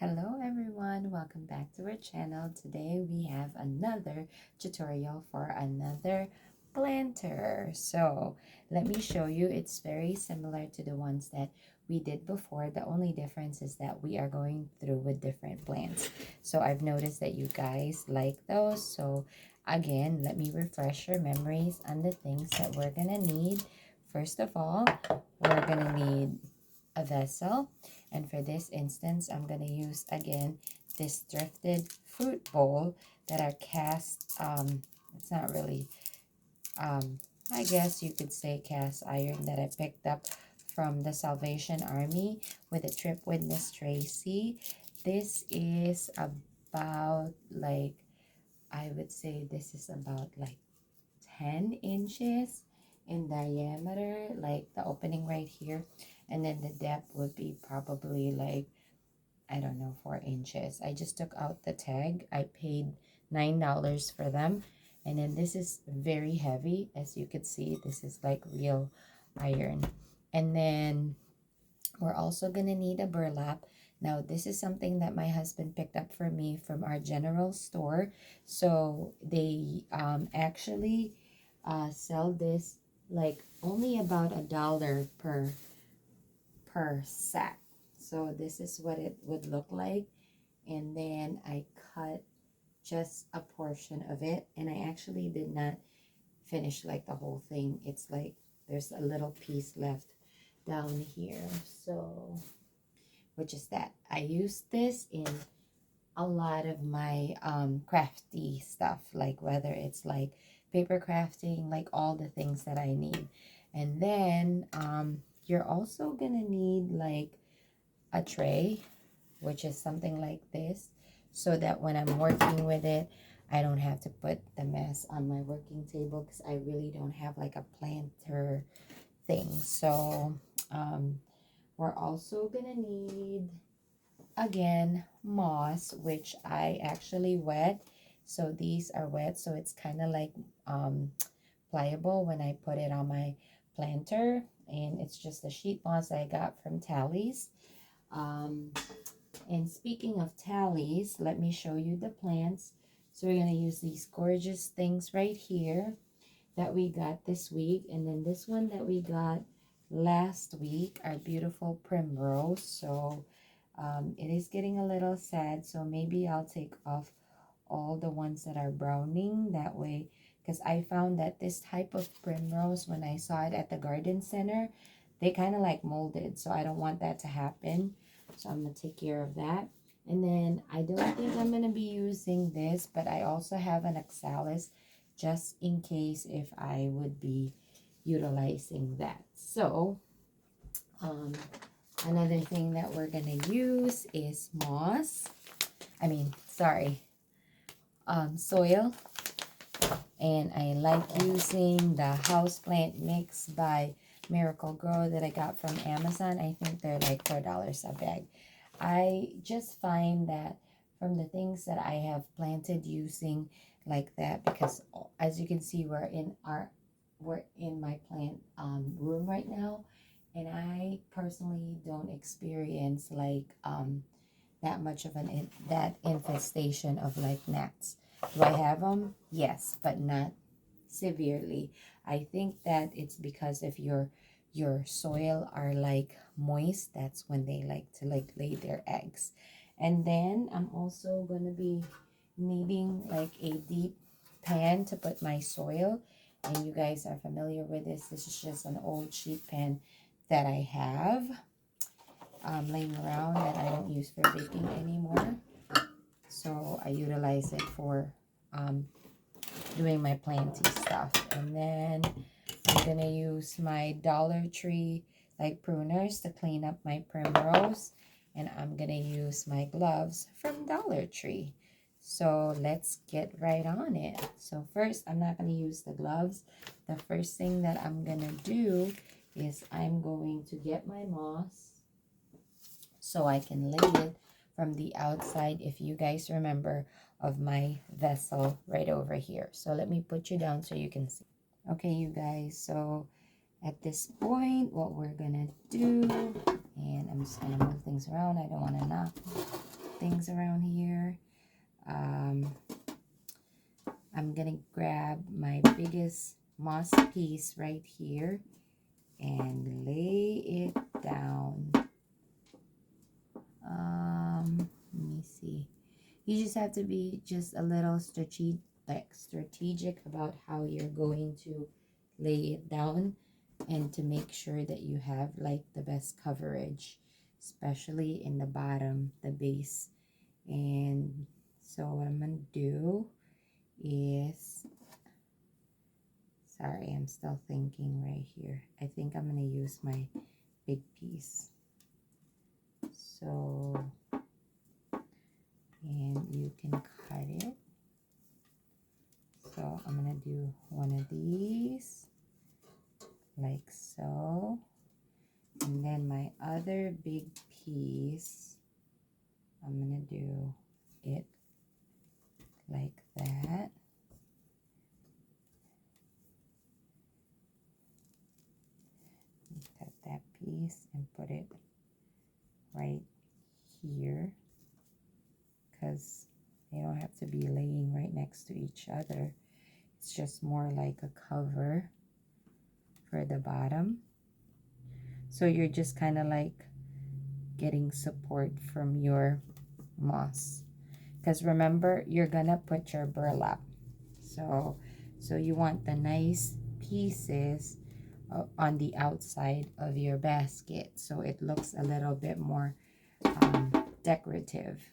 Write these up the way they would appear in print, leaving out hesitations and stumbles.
Hello everyone, welcome back to our channel. Today we have another tutorial for another planter. So let me show you. It's very similar to the ones that we did before. The only difference is that we are going through with different plants. So I've noticed that you guys like those. So again, let me refresh your memories on the things that we're gonna need. First of all, we're gonna need a vessel, and for this instance I'm going to use again this thrifted fruit bowl that are cast it's not really I guess you could say cast iron, that I picked up from the Salvation Army with a trip with Miss Tracy. This is about like, I would say this is about like 10 inches in diameter, like the opening right here, and then the depth would be probably like, I don't know, 4 inches. I just took out the tag. I paid $9 for them. And then this is very heavy. As you could see, this is like real iron. And then we're also going to need a burlap. Now, this is something that my husband picked up for me from our general store. So they actually sell this like only about $1 per sack. So this is what it would look like. And then I cut just a portion of it, and I actually did not finish like the whole thing. It's like there's a little piece left down here, so which is that I use this in a lot of my crafty stuff, like whether it's like paper crafting, like all the things that I need. And then you're also gonna need like a tray, which is something like this, so that when I'm working with it, I don't have to put the mess on my working table, because I really don't have like a planter thing. So we're also gonna need again moss, which I actually wet. So these are wet, so it's kind of like pliable when I put it on my planter. And it's just a sheet moss I got from Tally's. And speaking of Tally's, let me show you the plants. So we're going to use these gorgeous things right here that we got this week. And then this one that we got last week, our beautiful Prim Rose. So it is getting a little sad. So maybe I'll take off all the ones that are browning that way. Because I found that this type of primrose, when I saw it at the garden center, they kind of like molded. So I don't want that to happen. So I'm going to take care of that. And then I don't think I'm going to be using this, but I also have an oxalis just in case if I would be utilizing that. So another thing that we're going to use is moss. Soil. And I like using the houseplant mix by Miracle Grow that I got from Amazon. I think they're like $4 a bag. I just find that from the things that I have planted using like that, because as you can see, we're in my plant room right now, and I personally don't experience like that much of that infestation of like gnats. Do I have them? Yes, but not severely. I think that it's because if your soil are like moist, that's when they like to like lay their eggs. And then I'm also going to be needing like a deep pan to put my soil. And you guys are familiar with this. This is just an old sheet pan that I have laying around that I don't use for baking anymore. So I utilize it for doing my planty stuff. And then I'm gonna use my Dollar Tree like pruners to clean up my primrose, and I'm gonna use my gloves from Dollar Tree. So let's get right on it. So first, I'm not gonna use the gloves. The first thing that I'm gonna do is I'm going to get my moss so I can lay it from the outside, if you guys remember, of my vessel right over here. So let me put you down so you can see. Okay, you guys, so at this point, what we're gonna do, and I'm just gonna move things around, I don't want to knock things around here. I'm gonna grab my biggest moss piece right here and lay it down. Let me see. You just have to be just a little strategic about how you're going to lay it down, and to make sure that you have like the best coverage, especially in the bottom, the base. And so what I'm gonna do is, sorry, I'm still thinking right here. I think I'm gonna use my big piece. So, and you can cut it. So I'm gonna do one of these like so, and then my other big piece, I'm gonna do it like that. Cut that piece and put it right here, because they don't have to be laying right next to each other. It's just more like a cover for the bottom. So you're just kind of like getting support from your moss, because remember, you're gonna put your burlap. So you want the nice pieces on the outside of your basket, so it looks a little bit more decorative.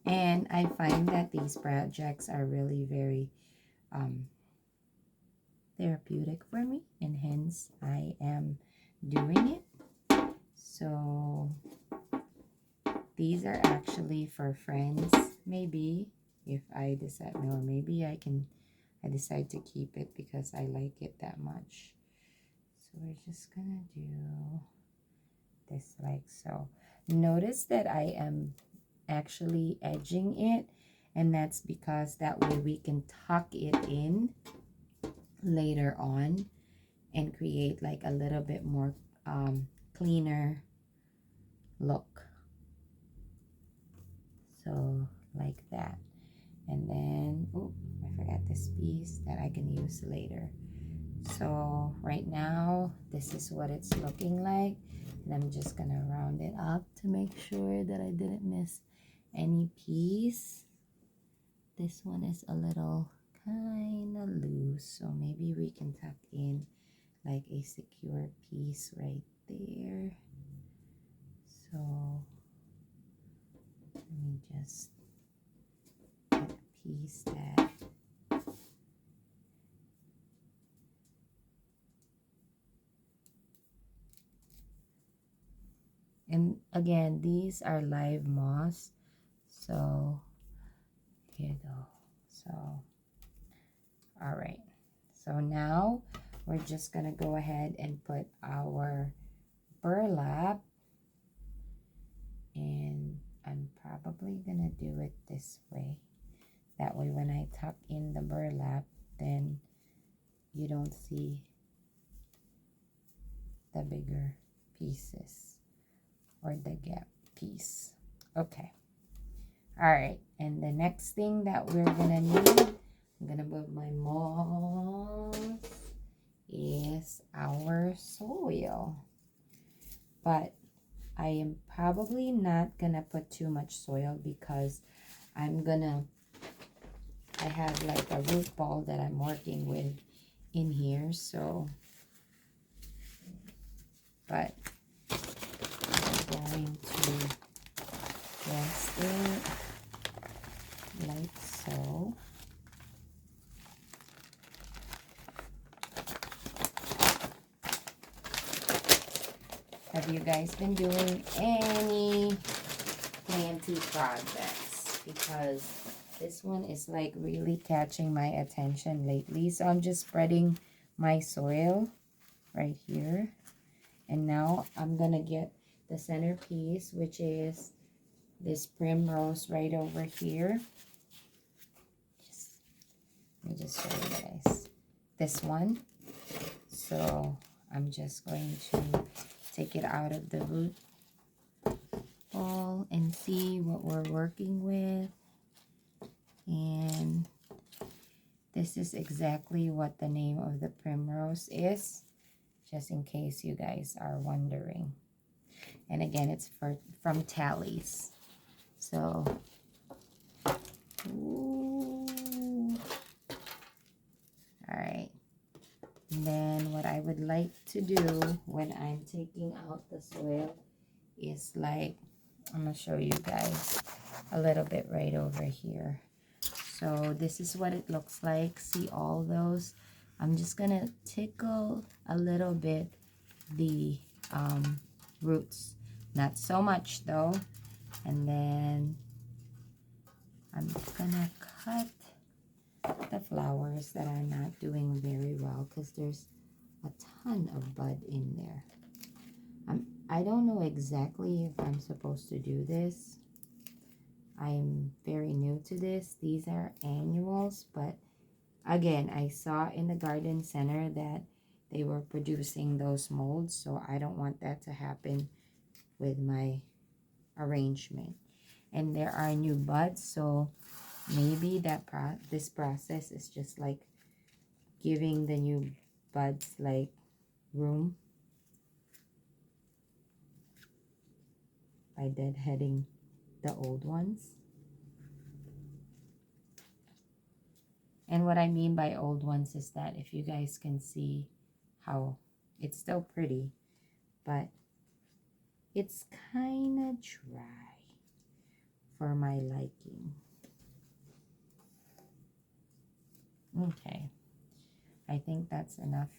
And I find that these projects are really very therapeutic for me, and hence I am doing it. So these are actually for friends, maybe, if I decide, or maybe I decide to keep it because I like it that much. So we're just gonna do this like so. Notice that I am actually edging it, and that's because that way we can tuck it in later on and create like a little bit more cleaner look. So like that. And then, oh, I forgot this piece that I can use later. So right now, this is what it's looking like. And I'm just gonna round it up to make sure that I didn't miss any piece. This one is a little kind of loose, so maybe we can tuck in like a secure piece right there. So let me just get a piece that and again, these are live moss, so here you go. So all right, so now we're just gonna go ahead and put our burlap, and I'm probably gonna do it this way. That way when I tuck in the burlap, then you don't see the bigger pieces or the gap piece. Okay. All right. And the next thing that we're gonna need, I'm gonna put my moss, is our soil. But I am probably not gonna put too much soil because I have like a root ball that I'm working with in here, so, but I'm going to press it like so. Have you guys been doing any planty projects? Because this one is like really catching my attention lately. So I'm just spreading my soil right here. And now I'm gonna get the centerpiece, which is this Prim Rose right over here. Let me just show you guys. This one. So I'm just going to take it out of the root ball and see what we're working with. And this is exactly what the name of the primrose is, just in case you guys are wondering. And again, it's from Tallies. So, ooh. All right. And then what I would like to do when I'm taking out the soil is like, I'm going to show you guys a little bit right over here. So this is what it looks like. See all those? I'm just going to tickle a little bit the roots. Not so much though. And then I'm going to cut the flowers that are not doing very well because there's a ton of bud in there. I don't know exactly if I'm supposed to do this. I'm very new to this. These are annuals, but again, I saw in the garden center that they were producing those molds, so I don't want that to happen with my arrangement. And there are new buds, so maybe this process is just like giving the new buds like room by deadheading the old ones. And what I mean by old ones is that if you guys can see how it's still pretty, but it's kind of dry for my liking. Okay, I think that's enough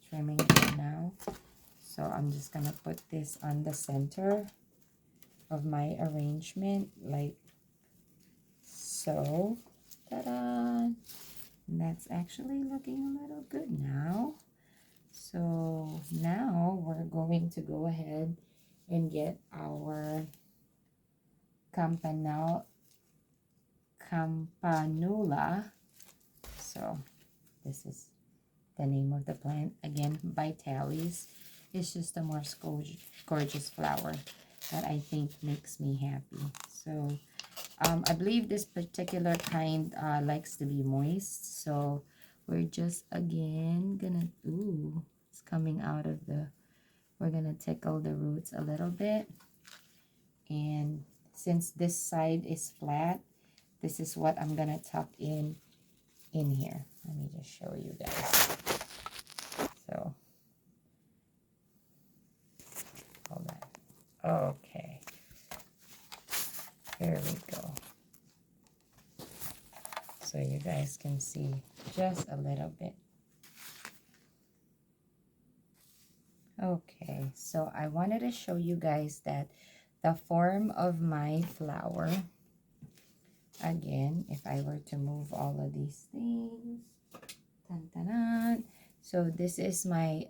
trimming for now. So I'm just gonna put this on the center of my arrangement like so. Ta-da! And that's actually looking a little good now. So now we're going to go ahead and get our Campanela. So this is the name of the plant, again by Tallies. It's just a more gorgeous flower that I think makes me happy. So I believe this particular kind likes to be moist, so we're just again gonna, ooh, it's coming out of the, we're gonna tickle the roots a little bit. And since this side is flat, this is what I'm gonna tuck in here. Let me just show you guys. So hold on. Okay, here we go. So you guys can see just a little bit. Okay, so I wanted to show you guys that the form of my flower, again, if I were to move all of these things, dun, dun, dun. So this is my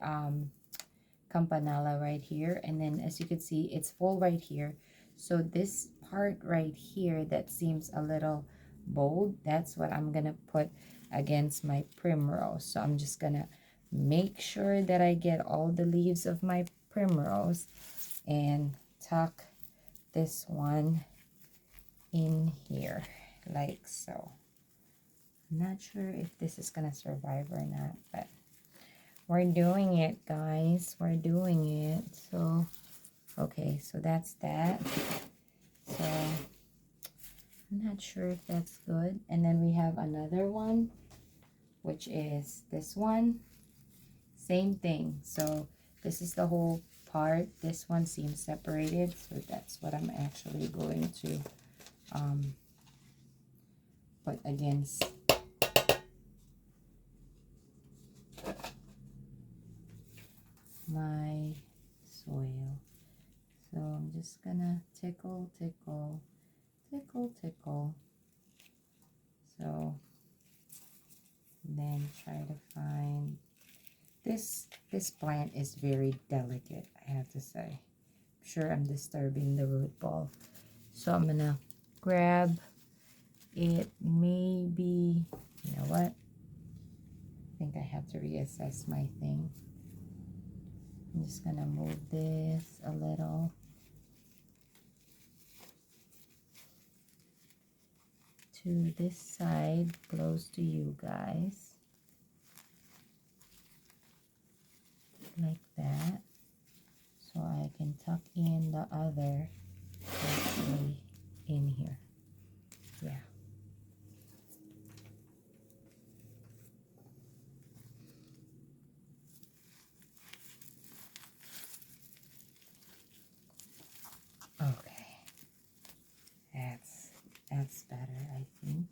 Campanela right here, and then as you can see, it's full right here. So this part right here that seems a little bold, that's what I'm gonna put against my primrose. So I'm just gonna make sure that I get all the leaves of my primrose and tuck this one in here like so. I'm not sure if this is gonna survive or not, but we're doing it, guys. We're doing it. So okay, so that's that. So I'm not sure if that's good. And then we have another one, which is this one. Same thing. So this is the whole part. This one seems separated, so that's what I'm actually going to put against my soil. So I'm just gonna tickle, tickle, tickle, tickle. So then try to find this plant is very delicate, I have to say. I'm sure I'm disturbing the root ball. So I'm gonna grab it. Maybe, you know what? I think I have to reassess my thing. I'm just gonna move this a little to this side, close to you guys, like that, so I can tuck in the other actually in here. Yeah. Okay. That's better, I think.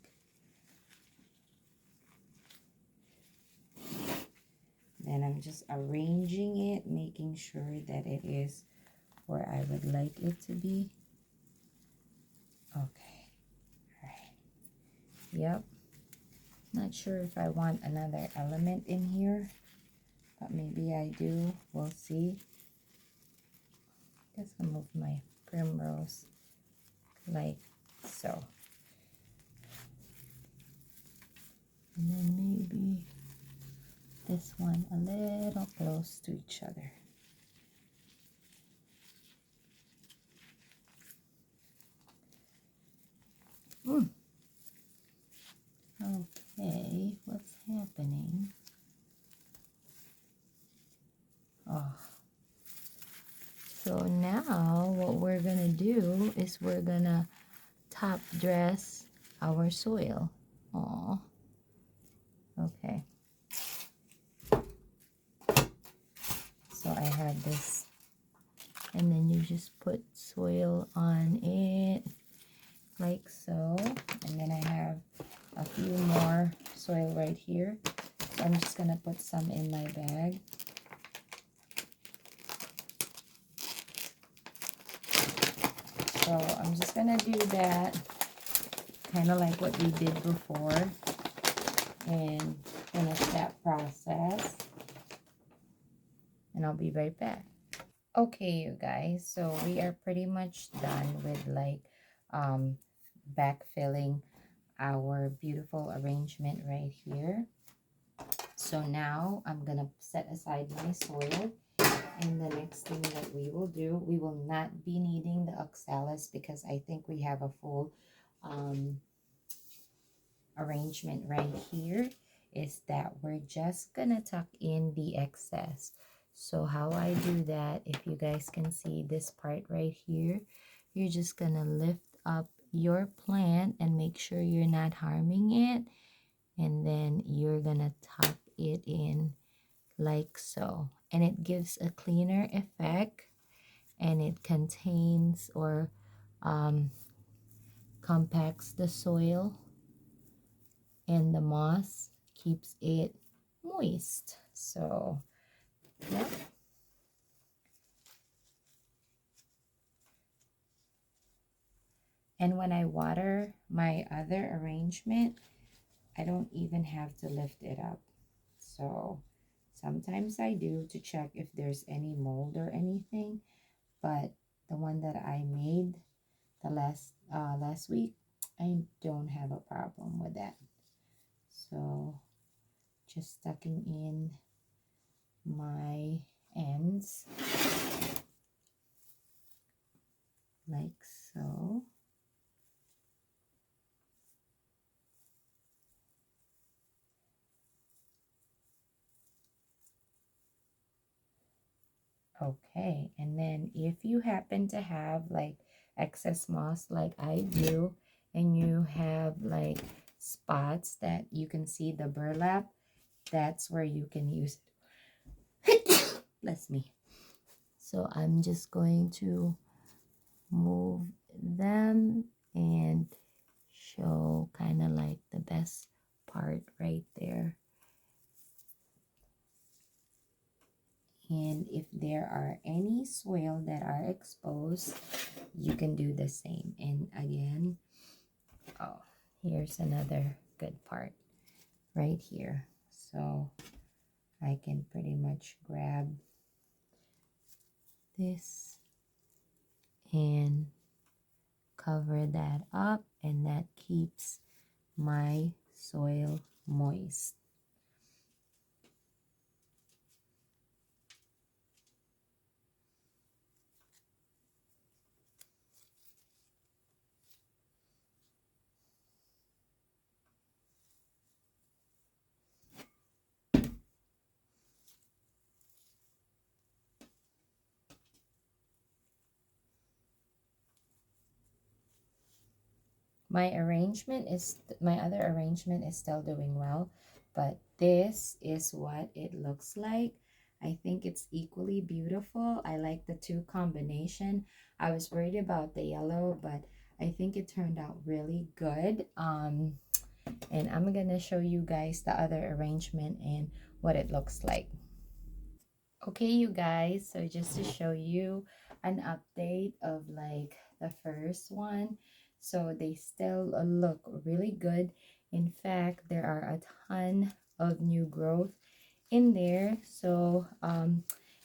Then I'm just arranging it, making sure that it is where I would like it to be. Okay. All right. Yep. Not sure if I want another element in here, but maybe I do. We'll see. Guess I'll move my primrose like so. And then maybe this one a little close to each other. Okay, what's happening? Oh. So now what we're gonna do is we're gonna top dress our soil. Oh. Okay. So I have this, and then you just put soil on it like so, and then I have a few more soil right here, so I'm just gonna put some in my bag. So I'm just gonna do that kind of like what we did before and finish that process, and I'll be right back. Okay, you guys, so we are pretty much done with like backfilling our beautiful arrangement right here. So now I'm gonna set aside my soil, and the next thing that we will do, we will not be needing the oxalis because I think we have a full arrangement right here, is that we're just gonna tuck in the excess. So how I do that, if you guys can see this part right here, you're just gonna lift up your plant and make sure you're not harming it, and then you're gonna tuck it in like so, and it gives a cleaner effect, and it contains or compacts the soil, and the moss keeps it moist. So yep. And when I water my other arrangement, I don't even have to lift it up. So sometimes I do to check if there's any mold or anything, but the one that I made the last week, I don't have a problem with that. So just tucking in my ends like so. Okay, and then if you happen to have like excess moss like I do, and you have like spots that you can see the burlap, that's where you can use it. Bless me. So I'm just going to move them and show kind of like the best part right there. And if there are any soil that are exposed, you can do the same. And again, oh, here's another good part right here. So I can pretty much grab this and cover that up, and that keeps my soil moist. my other arrangement is still doing well, but this is what it looks like. I think it's equally beautiful. I like the two combination. I was worried about the yellow, but I think it turned out really good. And I'm gonna show you guys the other arrangement and what it looks like. Okay, you guys, so just to show you an update of like the first one, so they still look really good. In fact, there are a ton of new growth in there. So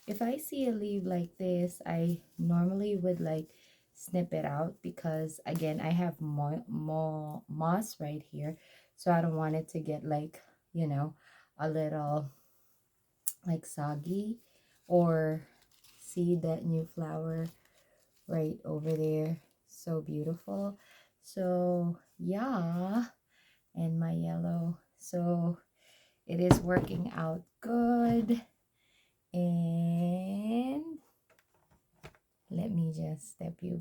if I see a leaf like this, I normally would like snip it out, because again, I have more moss right here, so I don't want it to get like, you know, a little like soggy. Or see that new flower right over there, so beautiful. So yeah, and my yellow, so it is working out good. And let me just step you